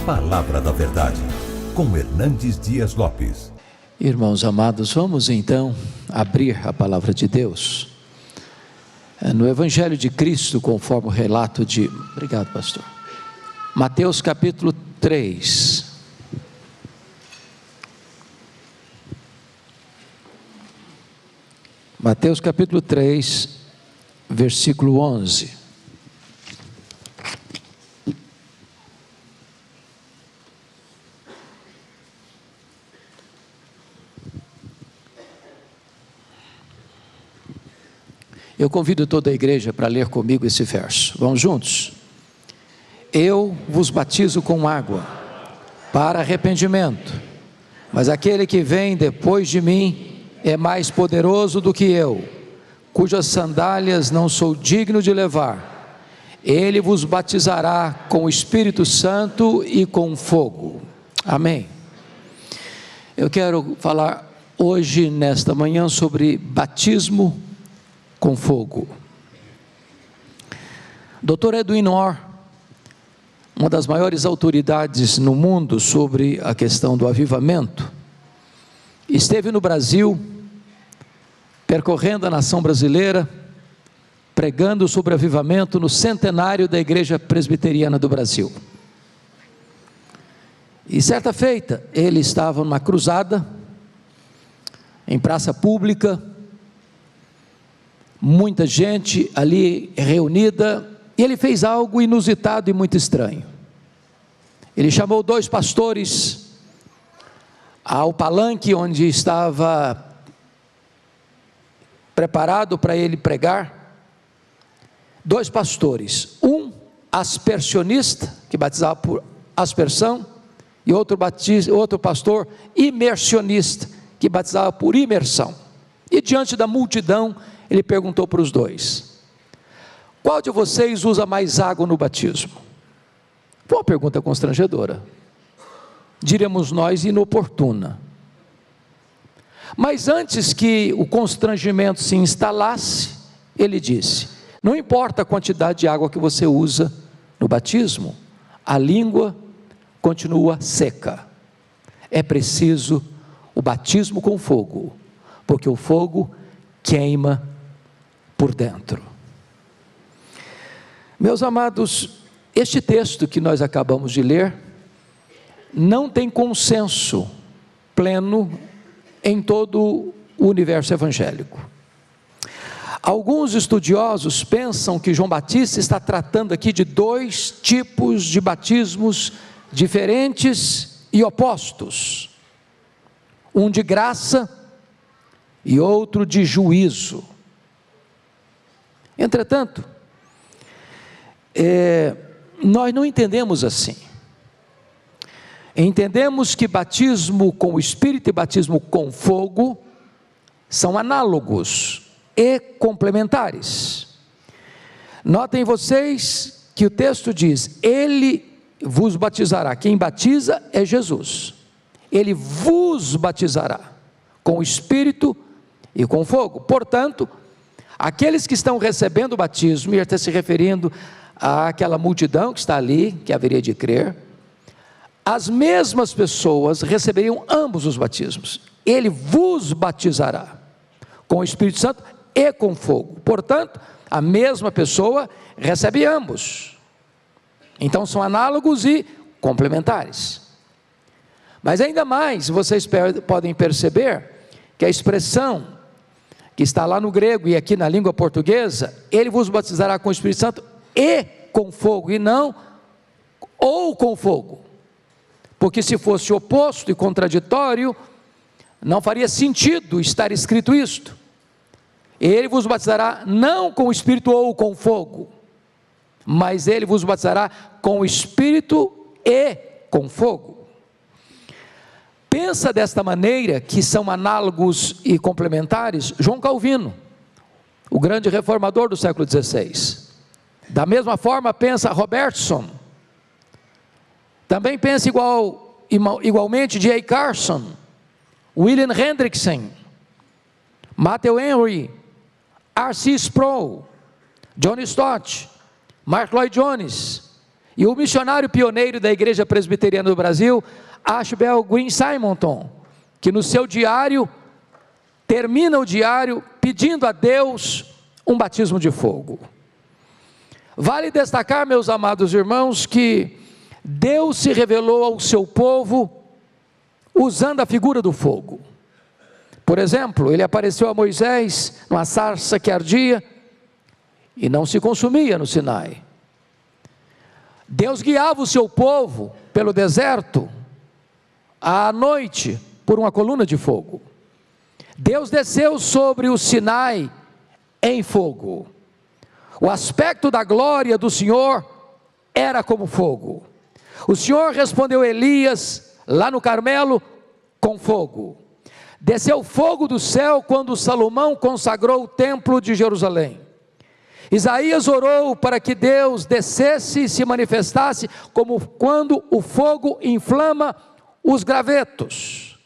Palavra da Verdade, com Hernandes Dias Lopes. Irmãos amados, vamos então abrir a Palavra de Deus no Evangelho de Cristo, conforme o relato de... Obrigado, pastor. Mateus capítulo 3. Mateus capítulo 3, versículo 11. Eu convido toda a igreja para ler comigo esse verso. Vamos juntos? Eu vos batizo com água para arrependimento, mas aquele que vem depois de mim é mais poderoso do que eu, cujas sandálias não sou digno de levar. Ele vos batizará com o Espírito Santo e com fogo. Amém. Eu quero falar hoje, nesta manhã, sobre batismo com fogo. Dr. Edwin Orr, uma das maiores autoridades no mundo sobre a questão do avivamento, esteve no Brasil, percorrendo a nação brasileira, pregando sobre avivamento no centenário da Igreja Presbiteriana do Brasil. E certa feita, ele estava numa cruzada, em praça pública, muita gente ali reunida, e ele fez algo inusitado e muito estranho. Ele chamou 2 pastores ao palanque onde estava preparado para ele pregar. 2 pastores, um aspersionista, que batizava por aspersão, e outro pastor imersionista, que batizava por imersão. E diante da multidão, ele perguntou para os 2: qual de vocês usa mais água no batismo? Foi uma pergunta constrangedora, diremos nós inoportuna. Mas antes que o constrangimento se instalasse, ele disse: não importa a quantidade de água que você usa no batismo, a língua continua seca. É preciso o batismo com fogo, porque o fogo queima por dentro. Meus amados, este texto que nós acabamos de ler não tem consenso pleno em todo o universo evangélico. Alguns estudiosos pensam que João Batista está tratando aqui de 2 tipos de batismos diferentes e opostos, um de graça e outro de juízo. Entretanto, nós não entendemos assim. Entendemos que batismo com o Espírito e batismo com fogo são análogos e complementares. Notem vocês que o texto diz: ele vos batizará. Quem batiza é Jesus. Ele vos batizará com o Espírito e com fogo. Portanto, aqueles que estão recebendo o batismo, e está se referindo àquela multidão que está ali, que haveria de crer, as mesmas pessoas receberiam ambos os batismos. Ele vos batizará com o Espírito Santo e com fogo. Portanto, a mesma pessoa recebe ambos. Então são análogos e complementares. Mas ainda mais, vocês podem perceber que a expressão que está lá no grego e aqui na língua portuguesa, ele vos batizará com o Espírito Santo e com fogo, e não ou com fogo, porque se fosse oposto e contraditório, não faria sentido estar escrito isto. Ele vos batizará não com o Espírito ou com fogo, mas ele vos batizará com o Espírito e com fogo. Pensa desta maneira, que são análogos e complementares, João Calvino, o grande reformador do século XVI. Da mesma forma pensa Robertson, também pensa igualmente J. Carson, William Hendrickson, Matthew Henry, R.C. Sproul, John Stott, Mark Lloyd Jones E o missionário pioneiro da Igreja Presbiteriana do Brasil, Ashbel Green Simonton, que no seu diário, termina o diário pedindo a Deus um batismo de fogo. Vale destacar, meus amados irmãos, que Deus se revelou ao seu povo usando a figura do fogo. Por exemplo, ele apareceu a Moisés numa sarça que ardia e não se consumia no Sinai. Deus guiava o seu povo pelo deserto à noite por uma coluna de fogo. Deus desceu sobre o Sinai em fogo. O aspecto da glória do Senhor era como fogo. O Senhor respondeu a Elias lá no Carmelo com fogo. Desceu fogo do céu quando Salomão consagrou o templo de Jerusalém. Isaías orou para que Deus descesse e se manifestasse como quando o fogo inflama os gravetos.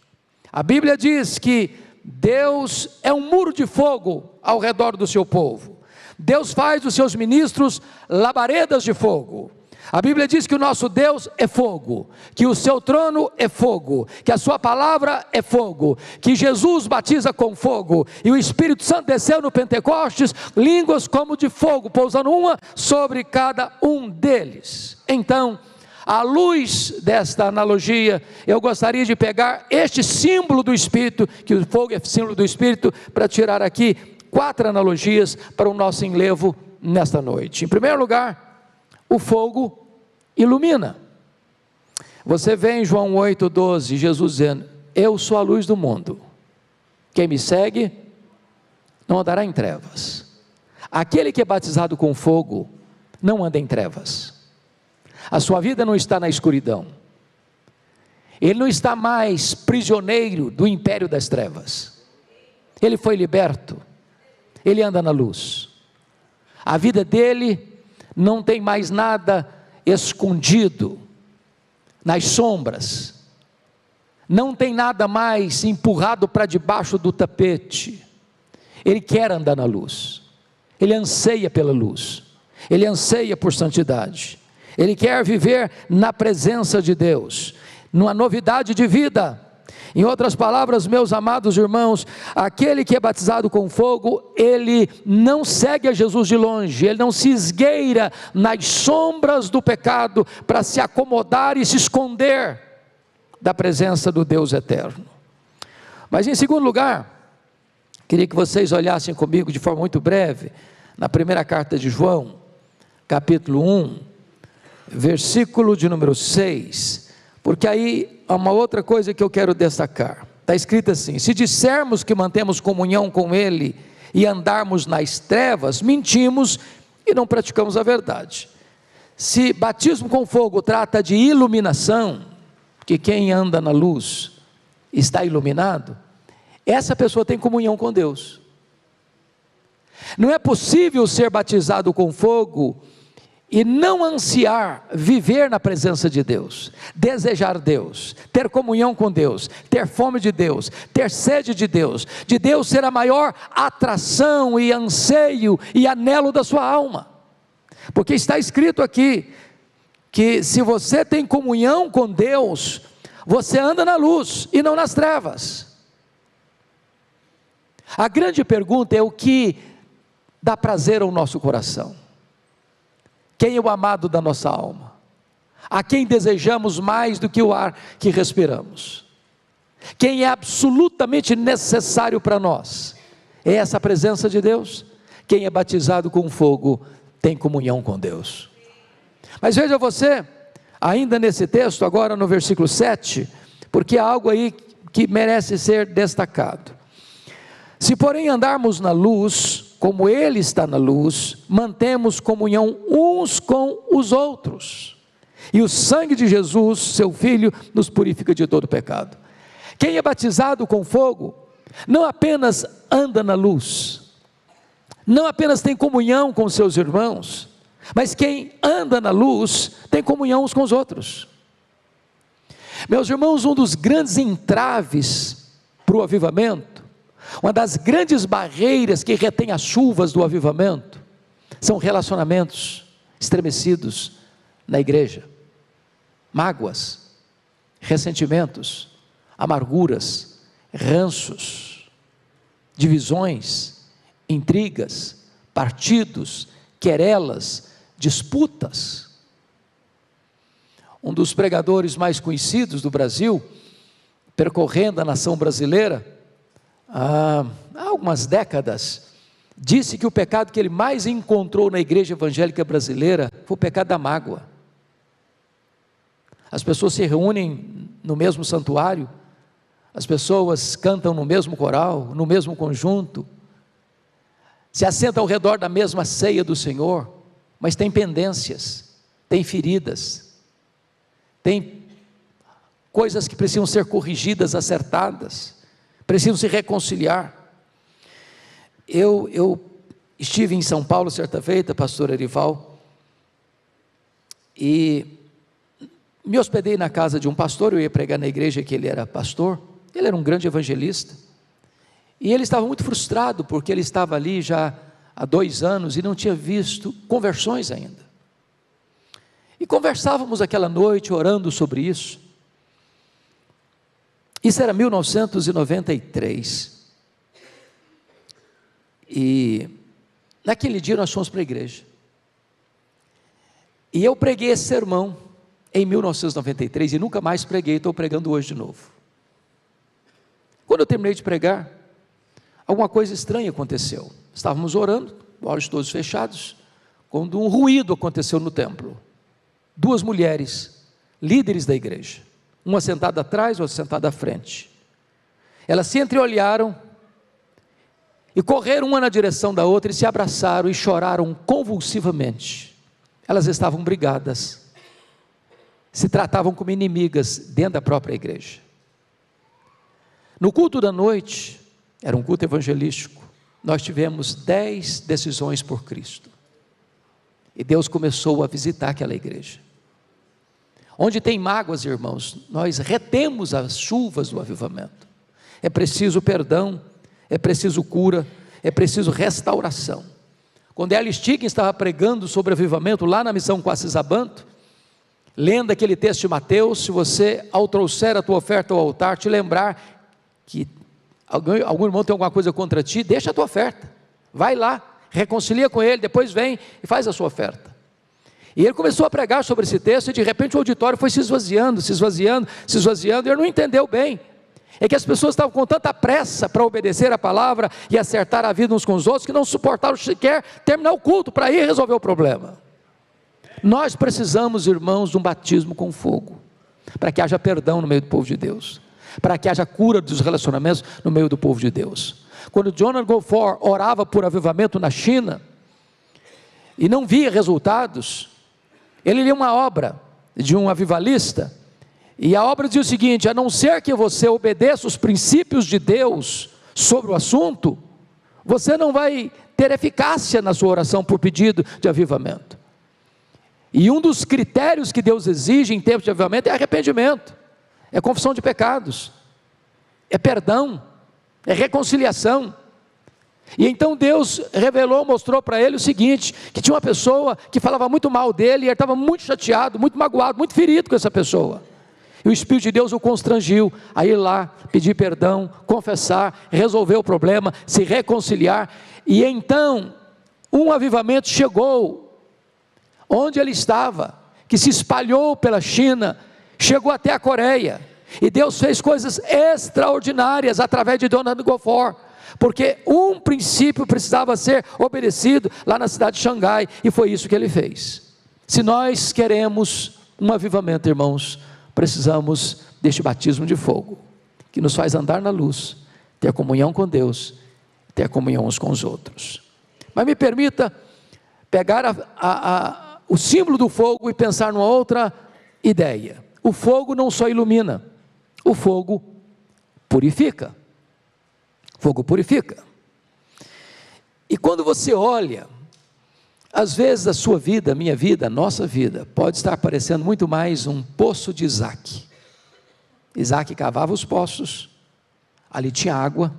A Bíblia diz que Deus é um muro de fogo ao redor do seu povo. Deus faz dos seus ministros labaredas de fogo. A Bíblia diz que o nosso Deus é fogo, que o seu trono é fogo, que a sua palavra é fogo, que Jesus batiza com fogo, e o Espírito Santo desceu no Pentecostes, línguas como de fogo, pousando uma sobre cada um deles. Então, à luz desta analogia, eu gostaria de pegar este símbolo do Espírito, que o fogo é símbolo do Espírito, para tirar aqui 4 analogias para o nosso enlevo nesta noite. Em primeiro lugar, o fogo ilumina. Você vê em João 8,12, Jesus dizendo: eu sou a luz do mundo, quem me segue não andará em trevas. Aquele que é batizado com fogo não anda em trevas. A sua vida não está na escuridão. Ele não está mais prisioneiro do império das trevas. Ele foi liberto. Ele anda na luz. A vida dele não tem mais nada escondido nas sombras, não tem nada mais empurrado para debaixo do tapete. Ele quer andar na luz, ele anseia pela luz, ele anseia por santidade, ele quer viver na presença de Deus, numa novidade de vida. Em outras palavras, meus amados irmãos, aquele que é batizado com fogo, ele não segue a Jesus de longe, ele não se esgueira nas sombras do pecado para se acomodar e se esconder da presença do Deus eterno. Mas em segundo lugar, queria que vocês olhassem comigo de forma muito breve, na primeira carta de João, capítulo 1, versículo de número 6, porque aí há uma outra coisa que eu quero destacar. Está escrito assim: se dissermos que mantemos comunhão com Ele e andarmos nas trevas, mentimos e não praticamos a verdade. Se batismo com fogo trata de iluminação, que quem anda na luz está iluminado, essa pessoa tem comunhão com Deus. Não é possível ser batizado com fogo e não ansiar viver na presença de Deus, desejar Deus, ter comunhão com Deus, ter fome de Deus, ter sede de Deus ser a maior atração e anseio e anelo da sua alma, porque está escrito aqui, que se você tem comunhão com Deus, você anda na luz e não nas trevas. A grande pergunta é o que dá prazer ao nosso coração. Quem é o amado da nossa alma? A quem desejamos mais do que o ar que respiramos? Quem é absolutamente necessário para nós? É essa presença de Deus. Quem é batizado com fogo tem comunhão com Deus. Mas veja você, ainda nesse texto, agora no versículo 7, porque há algo aí que merece ser destacado. Se porém andarmos na luz, como Ele está na luz, mantemos comunhão uns com os outros, e o sangue de Jesus, seu Filho, nos purifica de todo pecado. Quem é batizado com fogo, não apenas anda na luz, não apenas tem comunhão com seus irmãos, mas quem anda na luz, tem comunhão uns com os outros. Meus irmãos, um dos grandes entraves para o avivamento, uma das grandes barreiras que retém as chuvas do avivamento, são relacionamentos estremecidos, na igreja: mágoas, ressentimentos, amarguras, ranços, divisões, intrigas, partidos, querelas, disputas. Um dos pregadores mais conhecidos do Brasil, percorrendo a nação brasileira há algumas décadas, disse que o pecado que ele mais encontrou na igreja evangélica brasileira foi o pecado da mágoa. As pessoas se reúnem no mesmo santuário, as pessoas cantam no mesmo coral, no mesmo conjunto, se assentam ao redor da mesma ceia do Senhor, mas tem pendências, tem feridas, tem coisas que precisam ser corrigidas, acertadas, precisam se reconciliar. Eu estive em São Paulo certa feita, pastor Erival, e me hospedei na casa de um pastor. Eu ia pregar na igreja que ele era pastor. Ele era um grande evangelista, e ele estava muito frustrado, porque ele estava ali já há 2 anos, e não tinha visto conversões ainda, e conversávamos aquela noite, orando sobre isso. Isso era 1993, e naquele dia nós fomos para a igreja, e eu preguei esse sermão em 1993, e nunca mais preguei, estou pregando hoje de novo. Quando eu terminei de pregar, alguma coisa estranha aconteceu. Estávamos orando, olhos todos fechados, quando um ruído aconteceu no templo. 2 mulheres, líderes da igreja, uma sentada atrás, outra sentada à frente. Elas se entreolharam e correram uma na direção da outra, e se abraçaram e choraram convulsivamente. Elas estavam brigadas, se tratavam como inimigas dentro da própria igreja. No culto da noite, era um culto evangelístico, nós tivemos 10 decisões por Cristo, e Deus começou a visitar aquela igreja. Onde tem mágoas, irmãos, nós retemos as chuvas do avivamento. É preciso perdão, é preciso cura, é preciso restauração. Quando Ellen Stiggins estava pregando sobre avivamento lá na missão Quacisabanto, lendo aquele texto de Mateus: se você, ao trouxer a tua oferta ao altar, te lembrar que algum irmão tem alguma coisa contra ti, deixa a tua oferta, vai lá, reconcilia com ele, depois vem e faz a sua oferta. E ele começou a pregar sobre esse texto, e de repente o auditório foi se esvaziando, e ele não entendeu bem. É que as pessoas estavam com tanta pressa para obedecer a palavra e acertar a vida uns com os outros, que não suportaram sequer terminar o culto para ir resolver o problema. Nós precisamos, irmãos, de um batismo com fogo, para que haja perdão no meio do povo de Deus, para que haja cura dos relacionamentos no meio do povo de Deus. Quando Jonathan Goforth orava por avivamento na China, e não via resultados, ele lia uma obra de um avivalista, e a obra dizia o seguinte: a não ser que você obedeça os princípios de Deus sobre o assunto, você não vai ter eficácia na sua oração por pedido de avivamento. E um dos critérios que Deus exige em tempos de avivamento é arrependimento, é confissão de pecados, é perdão, é reconciliação. E então Deus revelou, mostrou para ele o seguinte: que tinha uma pessoa que falava muito mal dele, e ele estava muito chateado, muito magoado, muito ferido com essa pessoa. E o Espírito de Deus o constrangiu a ir lá, pedir perdão, confessar, resolver o problema, se reconciliar. E então um avivamento chegou onde ele estava, que se espalhou pela China, chegou até a Coreia, e Deus fez coisas extraordinárias através de Jonathan Goforth, porque um princípio precisava ser obedecido lá na cidade de Xangai, e foi isso que ele fez. Se nós queremos um avivamento, irmãos, precisamos deste batismo de fogo, que nos faz andar na luz, ter comunhão com Deus, ter comunhão uns com os outros. Mas me permita pegar o símbolo do fogo e pensar numa outra ideia. O fogo não só ilumina, o fogo purifica. Fogo purifica. E quando você olha, às vezes a sua vida, a minha vida, a nossa vida, pode estar parecendo muito mais um poço de Isaac. Isaac cavava os poços, ali tinha água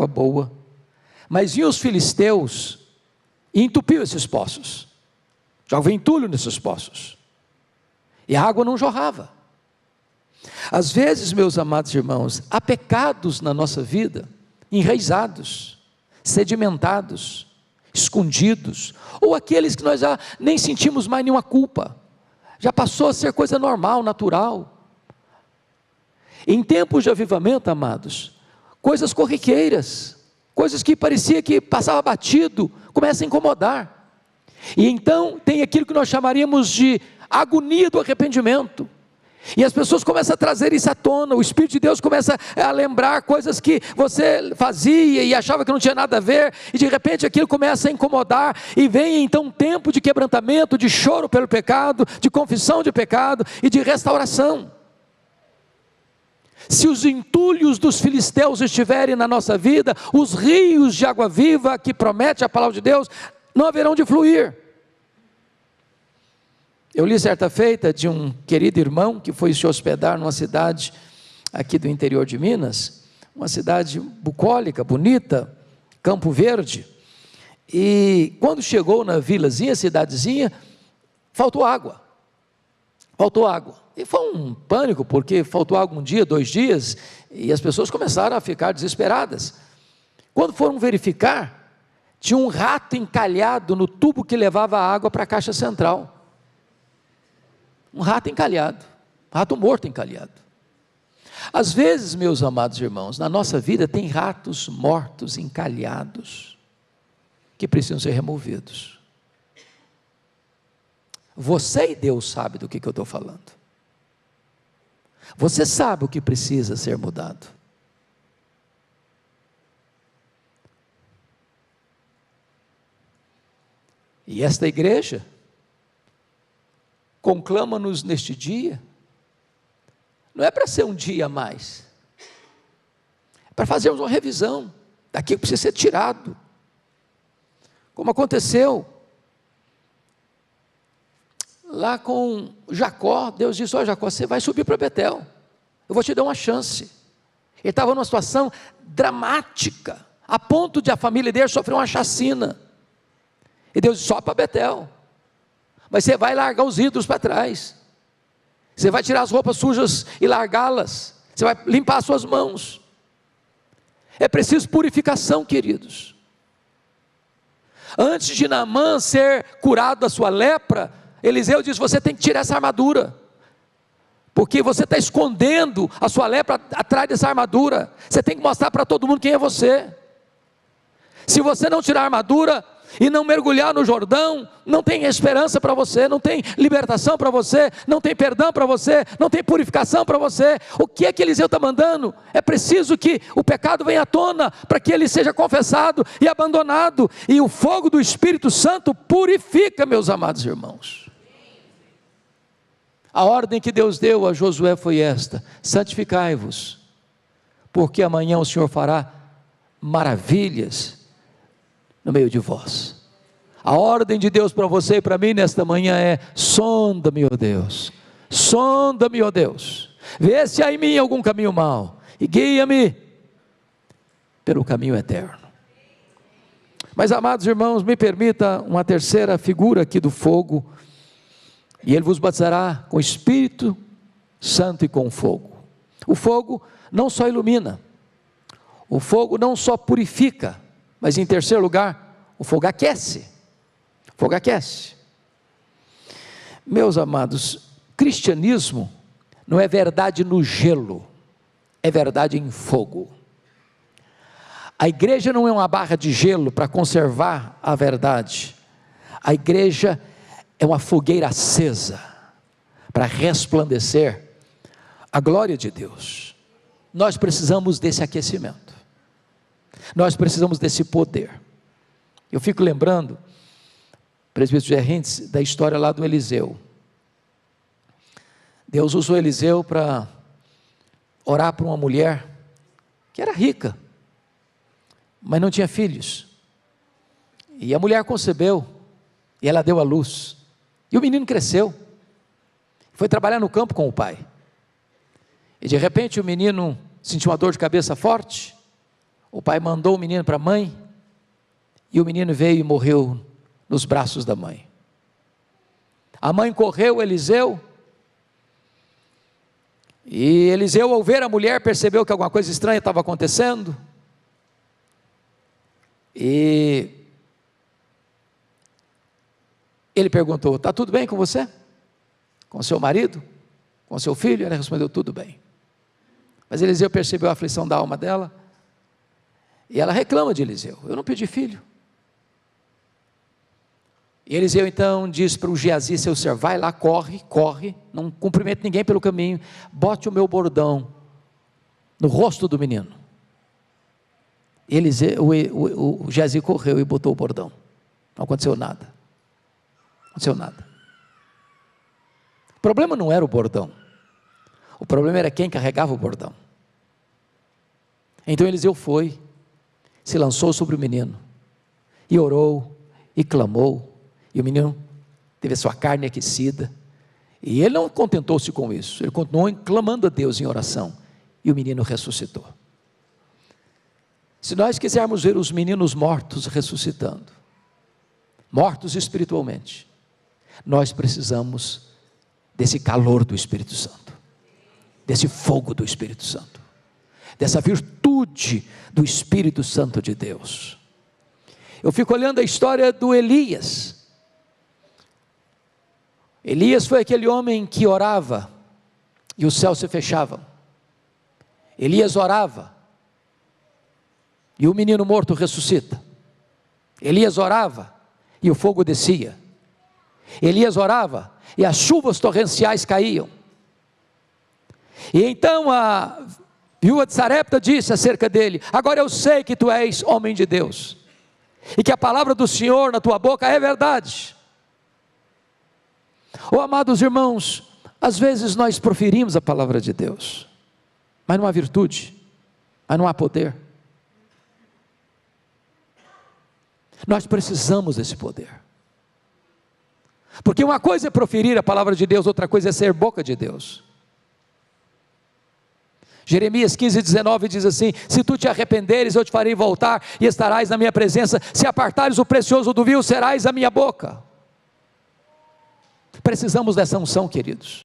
boa, mas vinham os filisteus e entupiam esses poços, jogavam entulho nesses poços, e a água não jorrava. Às vezes, meus amados irmãos, há pecados na nossa vida, enraizados, sedimentados, escondidos, ou aqueles que nós já nem sentimos mais nenhuma culpa, já passou a ser coisa normal, natural. Em tempos de avivamento, amados, coisas corriqueiras, coisas que parecia que passava batido, começa a incomodar, e então tem aquilo que nós chamaríamos de agonia do arrependimento, e as pessoas começam a trazer isso à tona, o Espírito de Deus começa a lembrar coisas que você fazia e achava que não tinha nada a ver, e de repente aquilo começa a incomodar, e vem então um tempo de quebrantamento, de choro pelo pecado, de confissão de pecado e de restauração. Se os entulhos dos filisteus estiverem na nossa vida, os rios de água viva que promete a palavra de Deus, não haverão de fluir. Eu li certa feita de um querido irmão que foi se hospedar numa cidade aqui do interior de Minas, uma cidade bucólica, bonita, Campo Verde, e quando chegou na vilazinha, cidadezinha, faltou água, e foi um pânico, porque faltou água um dia, 2 dias, e as pessoas começaram a ficar desesperadas. Quando foram verificar, tinha um rato encalhado no tubo que levava a água para a caixa central. Um rato encalhado, rato morto encalhado. Às vezes, meus amados irmãos, na nossa vida tem ratos mortos encalhados, que precisam ser removidos. Você e Deus sabem do que eu estou falando. Você sabe o que precisa ser mudado. E esta igreja conclama-nos neste dia, não é para ser um dia a mais, é para fazermos uma revisão daquilo que precisa ser tirado, como aconteceu lá com Jacó. Deus disse: ó Jacó, você vai subir para Betel, eu vou te dar uma chance. Ele estava numa situação dramática, a ponto de a família dele sofrer uma chacina, e Deus disse: sobe para Betel, mas você vai largar os ídolos para trás, você vai tirar as roupas sujas e largá-las, você vai limpar as suas mãos. É preciso purificação, queridos. Antes de Naamã ser curado da sua lepra, Eliseu disse: você tem que tirar essa armadura, porque você está escondendo a sua lepra atrás dessa armadura. Você tem que mostrar para todo mundo quem é você. Se você não tirar a armadura e não mergulhar no Jordão, não tem esperança para você, não tem libertação para você, não tem perdão para você, não tem purificação para você. O que é que Eliseu está mandando? É preciso que o pecado venha à tona, para que ele seja confessado e abandonado, e o fogo do Espírito Santo purifica, meus amados irmãos. A ordem que Deus deu a Josué foi esta: santificai-vos, porque amanhã o Senhor fará maravilhas no meio de vós. A ordem de Deus para você e para mim nesta manhã é: sonda-me, ó Deus, sonda-me, ó Deus, vê se há em mim algum caminho mau, e guia-me pelo caminho eterno. Mas, amados irmãos, me permita uma terceira figura aqui do fogo, e ele vos batizará com Espírito Santo e com fogo. O fogo não só ilumina, o fogo não só purifica, mas em terceiro lugar, o fogo aquece. O fogo aquece. Meus amados, cristianismo não é verdade no gelo, é verdade em fogo. A igreja não é uma barra de gelo para conservar a verdade. A igreja é uma fogueira acesa para resplandecer a glória de Deus. Nós precisamos desse aquecimento. Nós precisamos desse poder. Eu fico lembrando, presbítero Gerrentes, da história lá do Eliseu. Deus usou Eliseu para orar por uma mulher que era rica, mas não tinha filhos. E a mulher concebeu, e ela deu à luz. E o menino cresceu, foi trabalhar no campo com o pai. E de repente o menino sentiu uma dor de cabeça forte. O pai mandou o menino para a mãe, e o menino veio e morreu nos braços da mãe. A mãe correu a Eliseu E Eliseu, ao ver a mulher, percebeu que alguma coisa estranha estava acontecendo. E ele perguntou: está tudo bem com você? Com seu marido? Com seu filho? Ela respondeu: tudo bem. Mas Eliseu percebeu a aflição da alma dela, e ela reclama de Eliseu: eu não pedi filho. E Eliseu então diz para o Geazi, seu servo: vai lá, corre, não cumprimente ninguém pelo caminho, bote o meu bordão no rosto do menino. O Geazi correu e botou o bordão. Não aconteceu nada. Não aconteceu nada. O problema não era o bordão. O problema era quem carregava o bordão. Então Eliseu foi, se lançou sobre o menino, e orou, e clamou, e o menino teve a sua carne aquecida, e ele não contentou-se com isso, ele continuou clamando a Deus em oração, e o menino ressuscitou. Se nós quisermos ver os meninos mortos ressuscitando, mortos espiritualmente, nós precisamos desse calor do Espírito Santo, desse fogo do Espírito Santo, dessa virtude do Espírito Santo de Deus. Eu fico olhando a história do Elias. Elias foi aquele homem que orava e os céus se fechavam. Elias orava e o menino morto ressuscita. Elias orava e o fogo descia. Elias orava e as chuvas torrenciais caíam. E então a viúva de Sarepta disse acerca dele: agora eu sei que tu és homem de Deus, e que a palavra do Senhor na tua boca é verdade. Oh, amados irmãos, às vezes nós proferimos a palavra de Deus, mas não há virtude, mas não há poder. Nós precisamos desse poder, porque uma coisa é proferir a palavra de Deus, outra coisa é ser boca de Deus. Jeremias 15:19 diz assim: se tu te arrependeres, eu te farei voltar e estarás na minha presença, se apartares o precioso do vil, serás a minha boca. Precisamos dessa unção, queridos,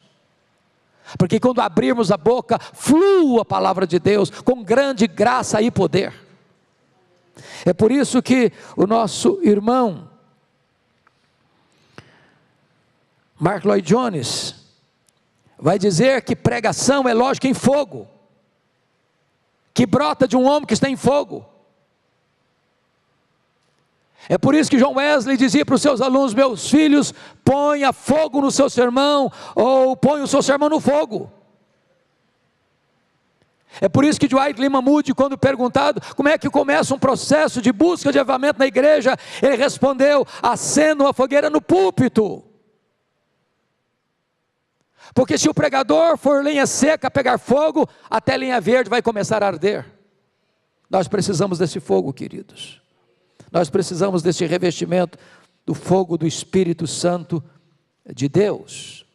porque quando abrirmos a boca, flua a palavra de Deus com grande graça e poder. É por isso que o nosso irmão Mark Lloyd Jones vai dizer que pregação é lógica em fogo, que brota de um homem que está em fogo. É por isso que John Wesley dizia para os seus alunos: meus filhos, ponha fogo no seu sermão, ou ponha o seu sermão no fogo. É por isso que Dwight Lyman Moody, quando perguntado como é que começa um processo de busca de avivamento na igreja, ele respondeu: acenda uma fogueira no púlpito. Porque se o pregador for lenha seca a pegar fogo, até lenha verde vai começar a arder. Nós precisamos desse fogo, queridos. Nós precisamos desse revestimento do fogo do Espírito Santo de Deus.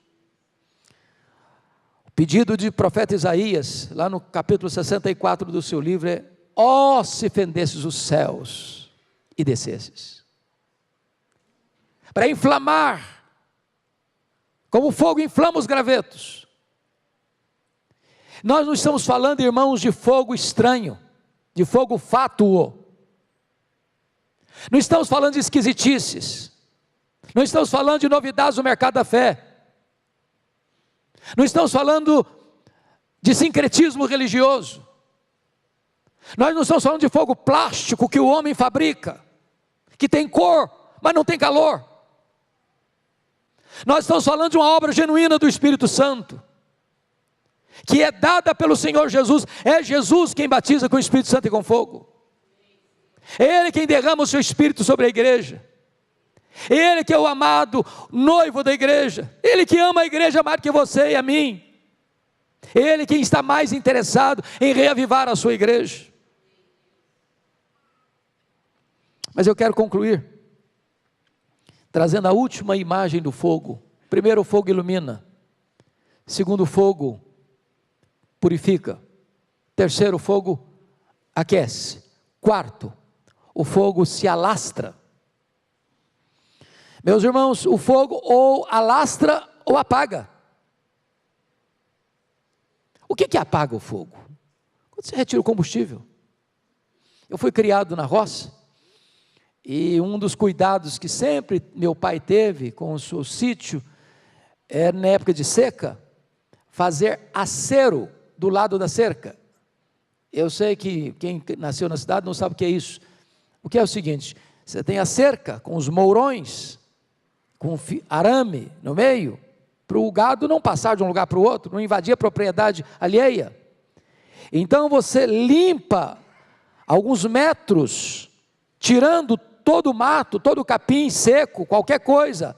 O pedido de profeta Isaías, lá no capítulo 64 do seu livro é: ó, se fendesses os céus e descesses, para inflamar, como o fogo inflama os gravetos. Nós não estamos falando, irmãos, de fogo estranho, de fogo fátuo. Não estamos falando de esquisitices. Não estamos falando de novidades no mercado da fé. Não estamos falando de sincretismo religioso. Nós não estamos falando de fogo plástico que o homem fabrica, que tem cor, mas não tem calor. Nós estamos falando de uma obra genuína do Espírito Santo, que é dada pelo Senhor Jesus. É Jesus quem batiza com o Espírito Santo e com fogo. É Ele quem derrama o seu Espírito sobre a igreja. É Ele que é o amado noivo da igreja. Ele que ama a igreja mais do que você e a mim. É Ele quem está mais interessado em reavivar a sua igreja. Mas eu quero concluir trazendo a última imagem do fogo. Primeiro, o fogo ilumina. Segundo, o fogo purifica. Terceiro, o fogo aquece. Quarto, o fogo se alastra. Meus irmãos, o fogo ou alastra ou apaga. O que apaga o fogo? Quando você retira o combustível. Eu fui criado na roça, e um dos cuidados que sempre meu pai teve com o seu sítio, era na época de seca, fazer acero do lado da cerca. Eu sei que quem nasceu na cidade não sabe o que é isso. O que é o seguinte: você tem a cerca com os mourões, com arame no meio, para o gado não passar de um lugar para o outro, não invadir a propriedade alheia. Então você limpa alguns metros, tirando todo o mato, todo o capim seco, qualquer coisa.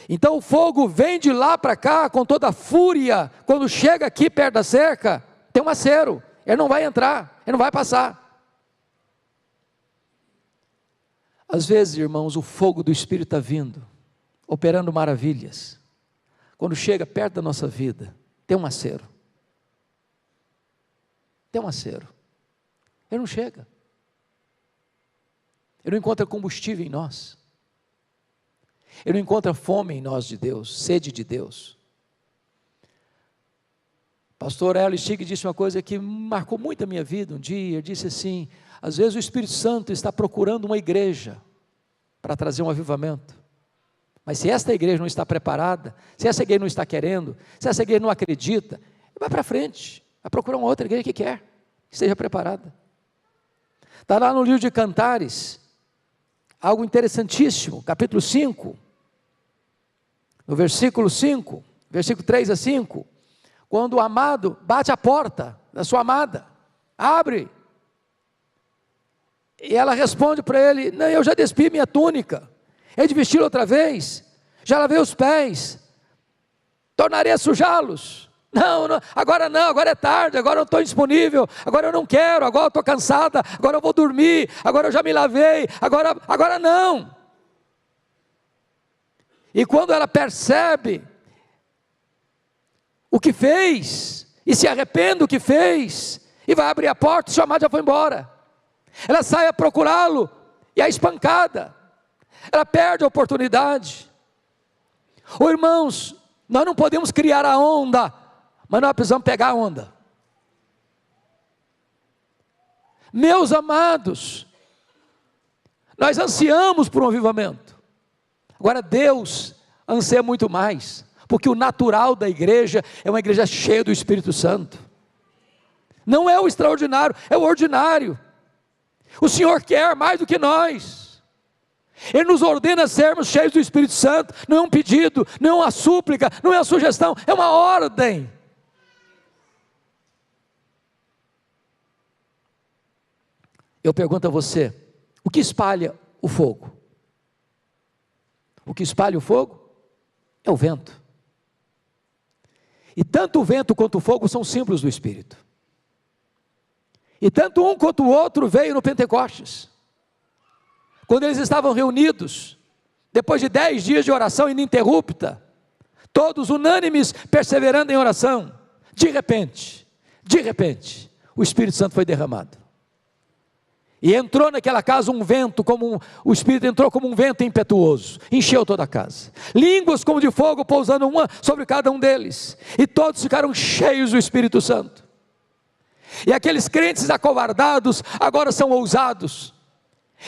Então o fogo vem de lá para cá com toda a fúria. Quando chega aqui perto da cerca, tem um acero, ele não vai entrar, ele não vai passar. Às vezes, irmãos, o fogo do Espírito está vindo, operando maravilhas. Quando chega perto da nossa vida, tem um acero. Tem um acero. Ele não chega. Ele não encontra combustível em nós. Ele não encontra fome em nós de Deus, sede de Deus. Pastor Hélio Stig disse uma coisa que marcou muito a minha vida um dia. Ele disse assim: às vezes o Espírito Santo está procurando uma igreja para trazer um avivamento. Mas se esta igreja não está preparada, se essa igreja não está querendo, se essa igreja não acredita, ele vai para frente, vai procurar uma outra igreja que quer, que esteja preparada. Está lá no livro de Cantares, algo interessantíssimo, capítulo 5, no versículo 5, versículo 3 a 5, quando o amado bate a porta da sua amada, abre, e ela responde para ele: não, eu já despi minha túnica, hei de vesti-la outra vez, já lavei os pés, tornarei a sujá-los. Não, agora não, agora é tarde, agora eu estou indisponível, agora eu não quero, agora eu estou cansada, agora eu vou dormir, agora eu já me lavei, agora não. E quando ela percebe o que fez, e se arrepende do que fez, e vai abrir a porta, o seu amado já foi embora. Ela sai a procurá-lo, e é espancada, ela perde a oportunidade. Irmãos, nós não podemos criar a onda, mas nós precisamos pegar a onda. Meus amados, nós ansiamos por um avivamento. Agora Deus anseia muito mais, porque o natural da igreja é uma igreja cheia do Espírito Santo. Não é o extraordinário, é o ordinário. O Senhor quer mais do que nós. Ele nos ordena sermos cheios do Espírito Santo. Não é um pedido, não é uma súplica, não é uma sugestão, é uma ordem. Eu pergunto a você: o que espalha o fogo? O que espalha o fogo é o vento. E tanto o vento quanto o fogo são símbolos do Espírito. E tanto um quanto o outro veio no Pentecostes. Quando eles estavam reunidos, depois de 10 dias de oração ininterrupta, todos unânimes, perseverando em oração, de repente, o Espírito Santo foi derramado. E entrou naquela casa um vento, o Espírito entrou como um vento impetuoso, encheu toda a casa. Línguas como de fogo pousando uma sobre cada um deles. E todos ficaram cheios do Espírito Santo. E aqueles crentes acovardados agora são ousados.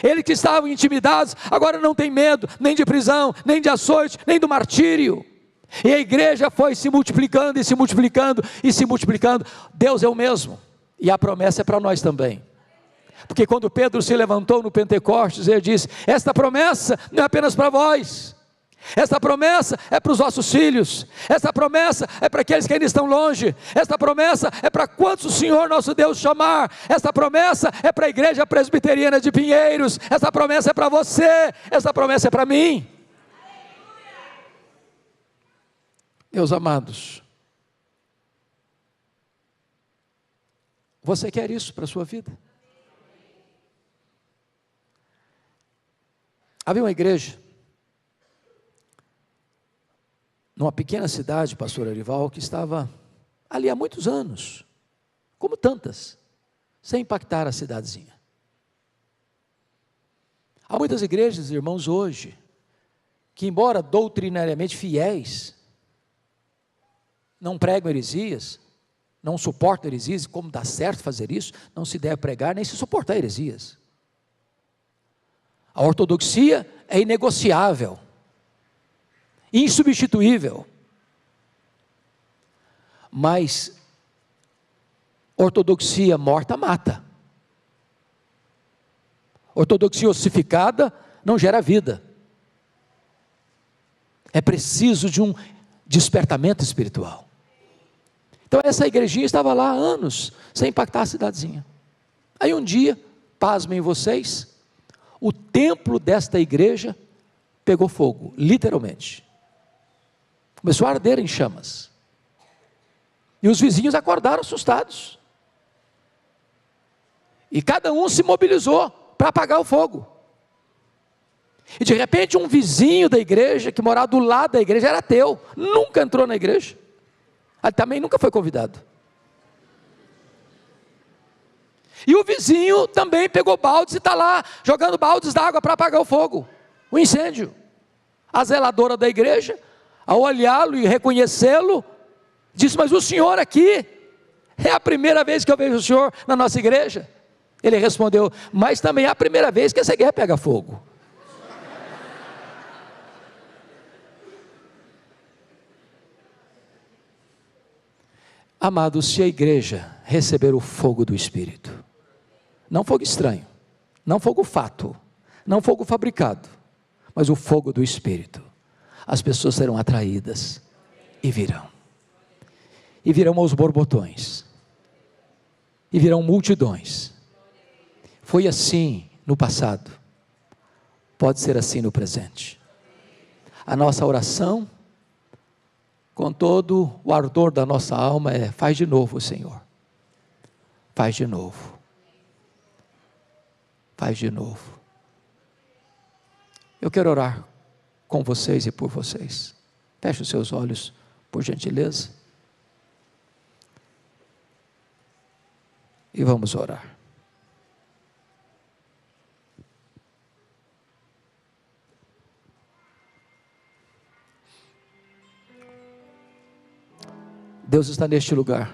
Eles que estavam intimidados agora não têm medo, nem de prisão, nem de açoite, nem do martírio. E a igreja foi se multiplicando e se multiplicando e se multiplicando. Deus é o mesmo, e a promessa é para nós também. Porque quando Pedro se levantou no Pentecostes, ele disse: esta promessa não é apenas para vós, esta promessa é para os vossos filhos, esta promessa é para aqueles que ainda estão longe, esta promessa é para quantos o Senhor nosso Deus chamar, esta promessa é para a igreja presbiteriana de Pinheiros, esta promessa é para você, esta promessa é para mim. Meus amados, você quer isso para a sua vida? Havia uma igreja numa pequena cidade, pastor Arival, que estava ali há muitos anos, como tantas, sem impactar a cidadezinha. Há muitas igrejas, irmãos, hoje, que embora doutrinariamente fiéis, não pregam heresias, não suportam heresias, como dá certo fazer isso, não se deve pregar nem se suportar heresias. A ortodoxia é inegociável, insubstituível, mas ortodoxia morta mata, ortodoxia ossificada não gera vida. É preciso de um despertamento espiritual. Então essa igrejinha estava lá há anos, sem impactar a cidadezinha. Aí um dia, pasmem vocês, o templo desta igreja pegou fogo, literalmente. Começou a arder em chamas. E os vizinhos acordaram assustados. E cada um se mobilizou para apagar o fogo. E de repente um vizinho da igreja, que morava do lado da igreja, era ateu, nunca entrou na igreja. Ele também nunca foi convidado. E o vizinho também pegou baldes e está lá, jogando baldes d'água para apagar o fogo, o incêndio. A zeladora da igreja, ao olhá-lo e reconhecê-lo, disse: mas o senhor aqui, é a primeira vez que eu vejo o senhor na nossa igreja. Ele respondeu: mas também é a primeira vez que essa igreja pega fogo. Amados, se a igreja receber o fogo do Espírito, não fogo estranho, não fogo fato, não fogo fabricado, mas o fogo do Espírito, as pessoas serão atraídas e virão aos borbotões, e virão multidões. Foi assim no passado, pode ser assim no presente. A nossa oração, com todo o ardor da nossa alma, é: faz de novo, Senhor, faz de novo, faz de novo. Eu quero orar com vocês e por vocês. Feche os seus olhos, por gentileza, e vamos orar. Deus está neste lugar.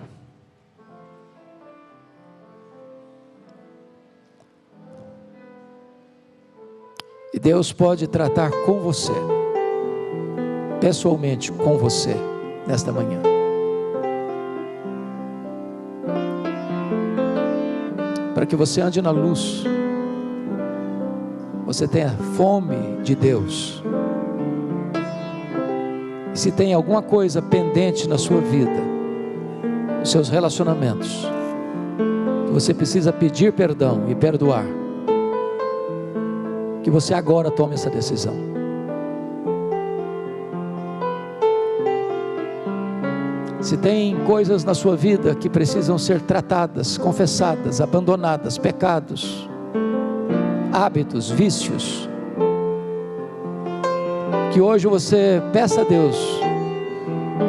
E Deus pode tratar com você, pessoalmente com você, nesta manhã. Para que você ande na luz, você tenha fome de Deus. E se tem alguma coisa pendente na sua vida, nos seus relacionamentos, que você precisa pedir perdão e perdoar, que você agora tome essa decisão. Se tem coisas na sua vida que precisam ser tratadas, confessadas, abandonadas, pecados, hábitos, vícios, que hoje você peça a Deus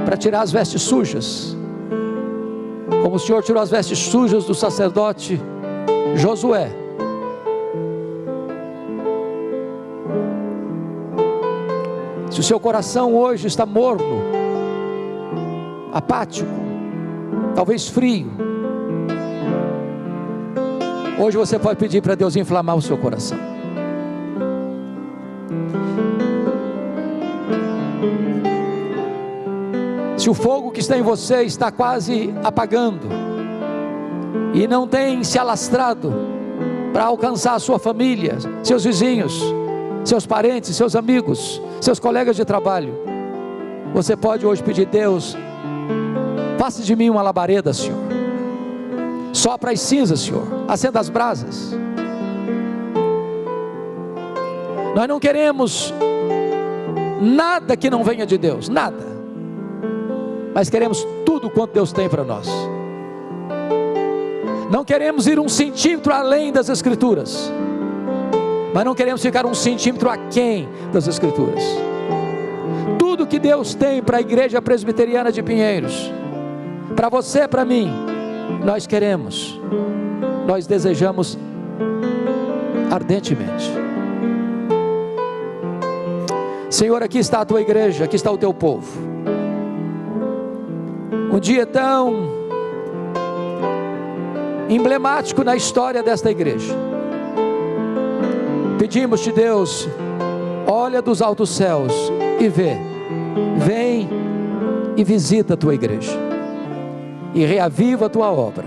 para tirar as vestes sujas, como o Senhor tirou as vestes sujas do sacerdote Josué. Se o seu coração hoje está morno, apático, talvez frio, hoje você pode pedir para Deus inflamar o seu coração. Se o fogo que está em você está quase apagando, e não tem se alastrado para alcançar a sua família, seus vizinhos, seus parentes, seus amigos, seus colegas de trabalho, você pode hoje pedir: Deus, faça de mim uma labareda, Senhor, sopra as cinzas, Senhor, acenda as brasas. Nós não queremos nada que não venha de Deus, nada, mas queremos tudo quanto Deus tem para nós. Não queremos ir 1 centímetro além das Escrituras, mas não queremos ficar 1 centímetro aquém das Escrituras. Tudo que Deus tem para a Igreja Presbiteriana de Pinheiros, para você, para mim, nós queremos, nós desejamos ardentemente. Senhor, aqui está a tua igreja, aqui está o teu povo. Um dia tão emblemático na história desta igreja. Pedimos-te, Deus, olha dos altos céus e vem e visita a tua igreja e reaviva a tua obra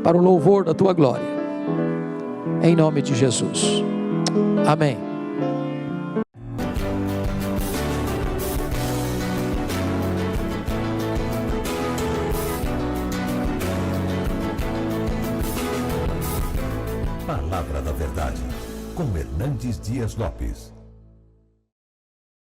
para o louvor da tua glória, em nome de Jesus, amém. Palavra da Verdade, com Hernandes Dias Lopes.